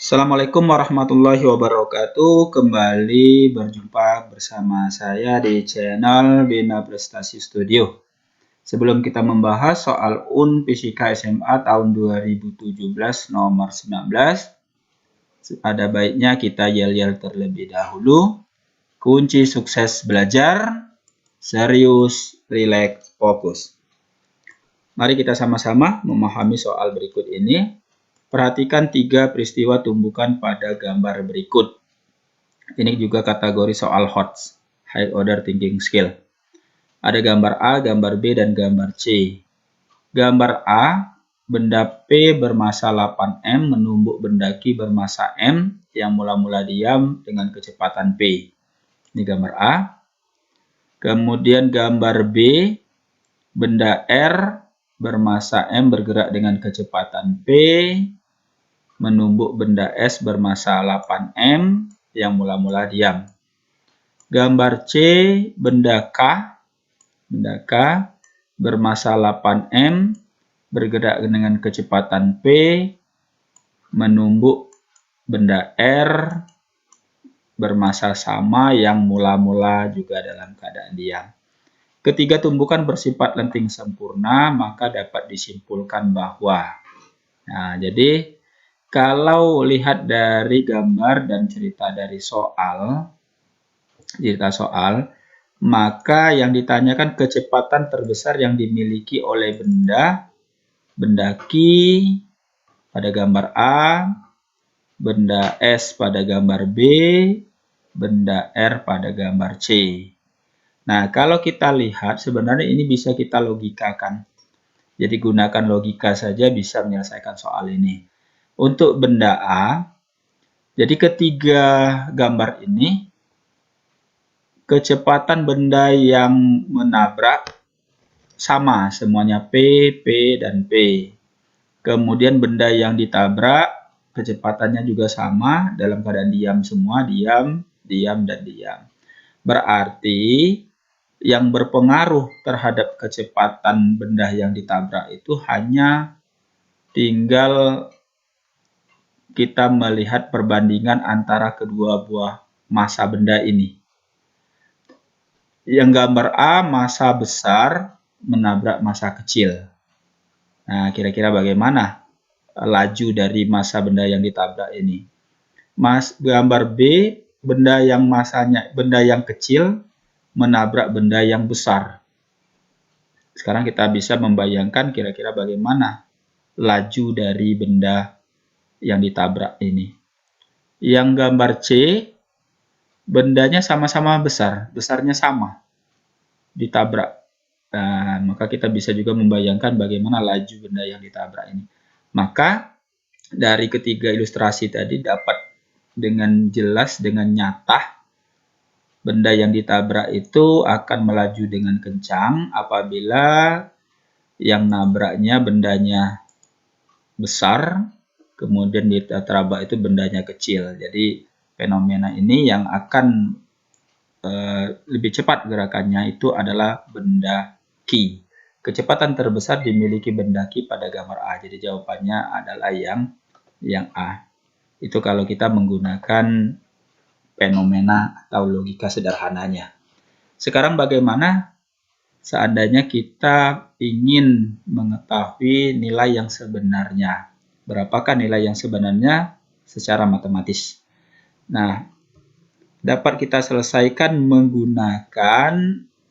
Assalamualaikum warahmatullahi wabarakatuh. Kembali berjumpa bersama saya di channel Bina Prestasi Studio. Sebelum kita membahas soal UN Fisika SMA tahun 2017 nomor 19, ada baiknya kita yel-yel terlebih dahulu. Kunci sukses belajar, serius, rileks, fokus. Mari kita sama-sama memahami soal berikut ini. Perhatikan 3 peristiwa tumbukan pada gambar berikut. Ini juga kategori soal HOTS, High Order Thinking Skill. Ada gambar A, gambar B, dan gambar C. Gambar A, benda P bermassa 8M menumbuk benda Q bermassa M yang mula-mula diam dengan kecepatan P. Ini gambar A. Kemudian gambar B, benda R bermassa M bergerak dengan kecepatan P menumbuk benda S bermassa 8M yang mula-mula diam. Gambar C, benda K bermassa 8M bergerak dengan kecepatan P menumbuk benda R bermassa sama yang mula-mula juga dalam keadaan diam. Ketiga tumbukan bersifat lenting sempurna, maka dapat disimpulkan bahwa jadi kalau lihat dari gambar dan cerita soal, maka yang ditanyakan kecepatan terbesar yang dimiliki oleh benda Q pada gambar A, benda S pada gambar B, benda R pada gambar C. Nah, kalau kita lihat sebenarnya ini bisa kita logikakan. Jadi gunakan logika saja bisa menyelesaikan soal ini. Untuk benda A, jadi ketiga gambar ini, kecepatan benda yang menabrak sama, semuanya P, P, dan P. Kemudian benda yang ditabrak, kecepatannya juga sama, dalam keadaan diam semua, diam, dan diam. Berarti yang berpengaruh terhadap kecepatan benda yang ditabrak itu hanya tinggal kita melihat perbandingan antara kedua buah massa benda ini. Yang gambar A, massa besar menabrak massa kecil. Nah, kira-kira bagaimana laju dari massa benda yang ditabrak ini? Gambar B, benda yang kecil menabrak benda yang besar. Sekarang kita bisa membayangkan kira-kira bagaimana laju dari benda yang ditabrak ini. Yang gambar C, bendanya sama-sama besar, besarnya sama, ditabrak. Nah, maka kita bisa juga membayangkan bagaimana laju benda yang ditabrak ini. Maka dari ketiga ilustrasi tadi dapat dengan jelas, dengan nyata, benda yang ditabrak itu akan melaju dengan kencang apabila yang nabraknya bendanya besar, kemudian ditabrak itu bendanya kecil. Jadi fenomena ini yang akan lebih cepat gerakannya itu adalah benda Q. Kecepatan terbesar dimiliki benda Q pada gambar A. Jadi jawabannya adalah yang A. Itu kalau kita menggunakan fenomena atau logika sederhananya. Sekarang bagaimana seandainya kita ingin mengetahui nilai yang sebenarnya? Berapakah nilai yang sebenarnya secara matematis? Nah, dapat kita selesaikan menggunakan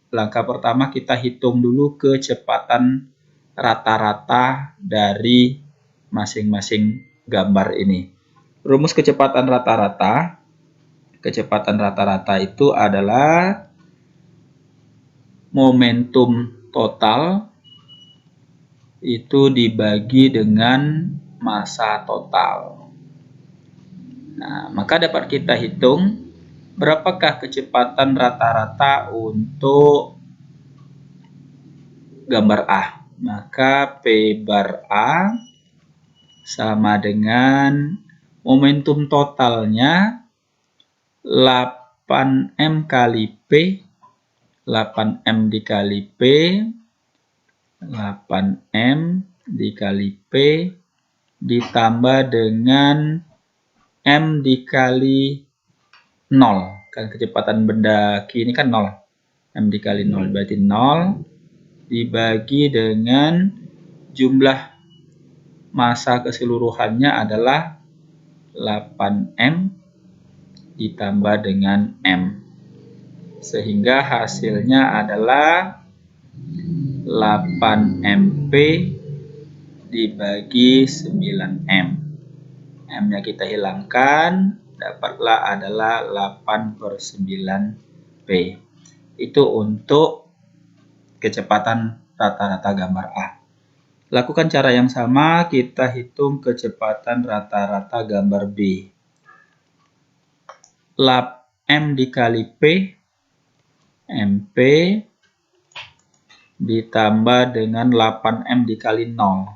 langkah pertama, kita hitung dulu kecepatan rata-rata dari masing-masing gambar ini. Rumus kecepatan rata-rata itu adalah momentum total itu dibagi dengan massa total. Nah, maka dapat kita hitung berapakah kecepatan rata-rata untuk gambar A. Maka P bar A sama dengan momentum totalnya 8M kali P, 8M dikali P, 8M dikali P, ditambah dengan M dikali 0. Kan kecepatan benda Q ini kan 0. M dikali 0 berarti 0 dibagi dengan jumlah massa keseluruhannya adalah 8M ditambah dengan M. Sehingga hasilnya adalah 8MP dibagi 9M. M-nya kita hilangkan, dapatlah adalah 8/9P. Itu untuk kecepatan rata-rata gambar A. Lakukan cara yang sama, kita hitung kecepatan rata-rata gambar B. Lap M dikali P, MP ditambah dengan 8M dikali 0.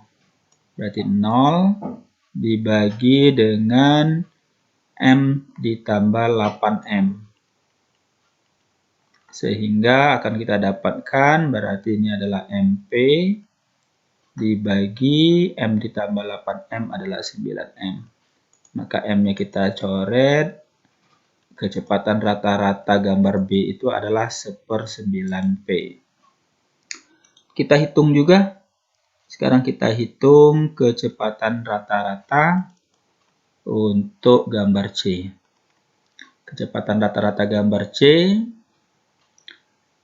Berarti 0 dibagi dengan M ditambah 8M. Sehingga akan kita dapatkan, berarti ini adalah MP dibagi M ditambah 8M adalah 9M. Maka M-nya kita coret, kecepatan rata-rata gambar B itu adalah 1/9P. Kita hitung juga. Sekarang kita hitung kecepatan rata-rata untuk gambar C. Kecepatan rata-rata gambar C,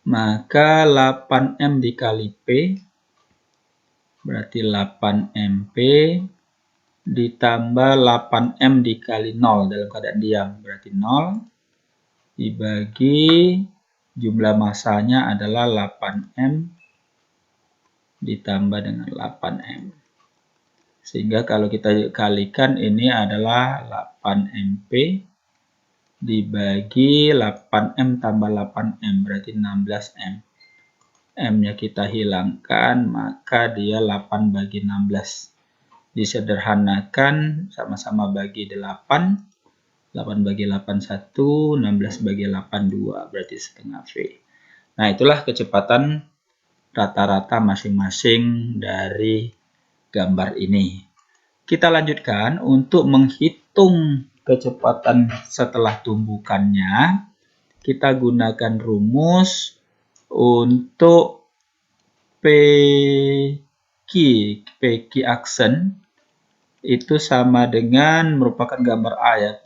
maka 8M dikali P, berarti 8MP, ditambah 8M dikali 0 dalam keadaan diam, berarti 0, dibagi jumlah massanya adalah 8M ditambah dengan 8M. Sehingga kalau kita kalikan ini adalah 8MP dibagi 8M tambah 8M, berarti 16M. M-nya kita hilangkan, maka dia 8 bagi 16. Disederhanakan, sama-sama bagi 8. 8 bagi 8, 1. 16 bagi 8, 2. Berarti setengah V. Nah, itulah kecepatan rata-rata masing-masing dari gambar ini. Kita lanjutkan untuk menghitung kecepatan setelah tumbukannya. Kita gunakan rumus untuk PQ aksen itu sama dengan merupakan gambar A ya,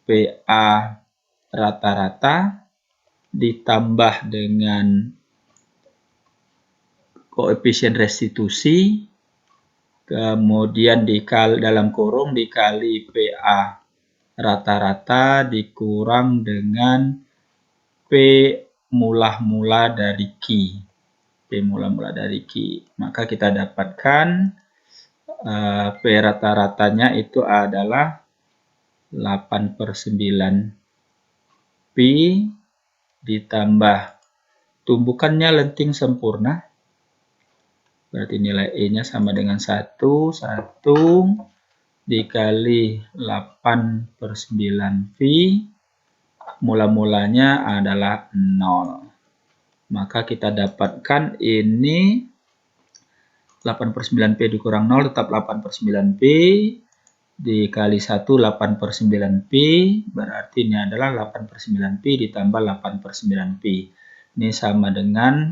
PA rata-rata ditambah dengan koefisien restitusi, kemudian dikali dalam kurung dikali PA rata-rata dikurang dengan P mula-mula dari Q. P mula-mula dari Q. Maka kita dapatkan P rata-ratanya itu adalah 8/9P ditambah tumbukannya lenting sempurna. Berarti nilai E-nya sama dengan 1 dikali 8/9V, mula-mulanya adalah 0. Maka kita dapatkan ini 8/9P dikurang 0 tetap 8/9P, dikali 1 8/9P, berarti ini adalah 8/9P ditambah 8/9P. Ini sama dengan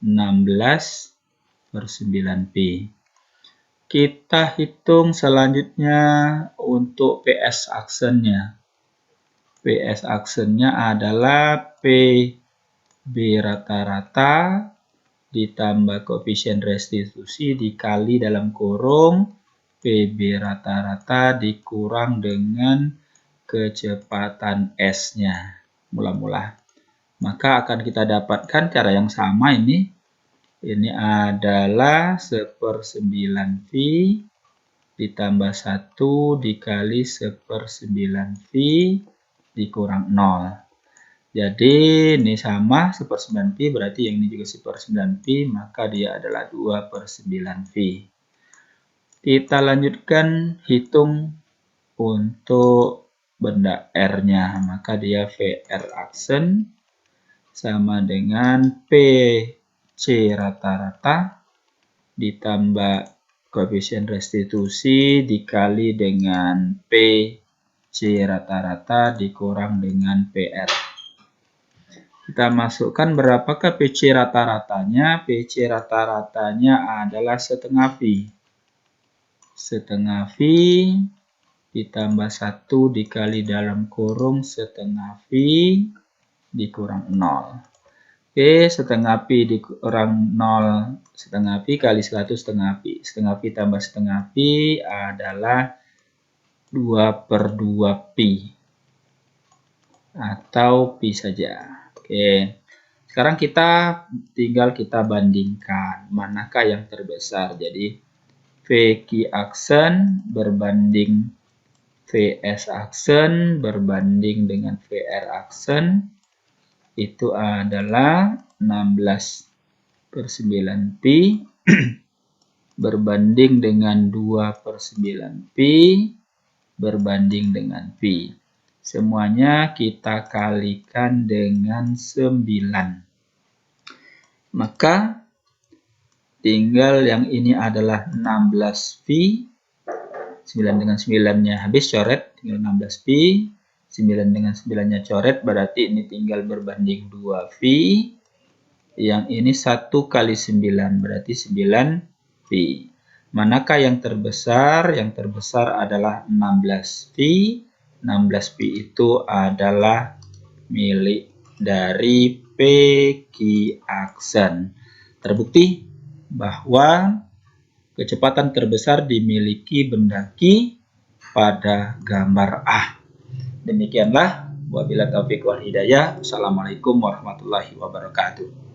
16/9P. Kita hitung selanjutnya untuk PS aksennya. PS aksennya adalah PB rata-rata ditambah koefisien restitusi dikali dalam kurung PB rata-rata dikurang dengan kecepatan S-nya mula-mula. Maka akan kita dapatkan cara yang sama ini. Ini adalah 1/9V ditambah 1 dikali 1/9V dikurang 0. Jadi ini sama 1/9V, berarti yang ini juga 1/9V, maka dia adalah 2/9V. Kita lanjutkan hitung untuk benda R-nya, maka dia VR aksen sama dengan PC rata-rata ditambah koefisien restitusi dikali dengan P C rata-rata dikurang dengan PR. Kita masukkan berapakah PC rata-ratanya? PC rata-ratanya adalah setengah V. Setengah V ditambah 1 dikali dalam kurung setengah V dikurang 0. Oke, setengah Pi dikurang 0 setengah Pi kali 100 setengah Pi. Setengah Pi tambah setengah Pi adalah 2/2 Pi. Atau Pi saja. Oke, sekarang tinggal kita bandingkan. Manakah yang terbesar. Jadi, VQ aksen berbanding VS aksen berbanding dengan VR aksen. Itu adalah 16/9 Pi berbanding dengan 2/9 Pi berbanding dengan Pi. Semuanya kita kalikan dengan 9. Maka tinggal yang ini adalah 16 Pi. 9 dengan 9-nya habis coret, tinggal 16 Pi. 9 dengan 9-nya coret, berarti ini tinggal berbanding 2 Pi. Yang ini 1 kali 9, berarti 9 Pi. Manakah yang terbesar? Yang terbesar adalah 16 Pi. 16 Pi itu adalah milik dari PQ aksen. Terbukti bahwa kecepatan terbesar dimiliki benda Q pada gambar A. Demikianlah, wabillahi taufiq wal hidayah. Assalamualaikum warahmatullahi wabarakatuh.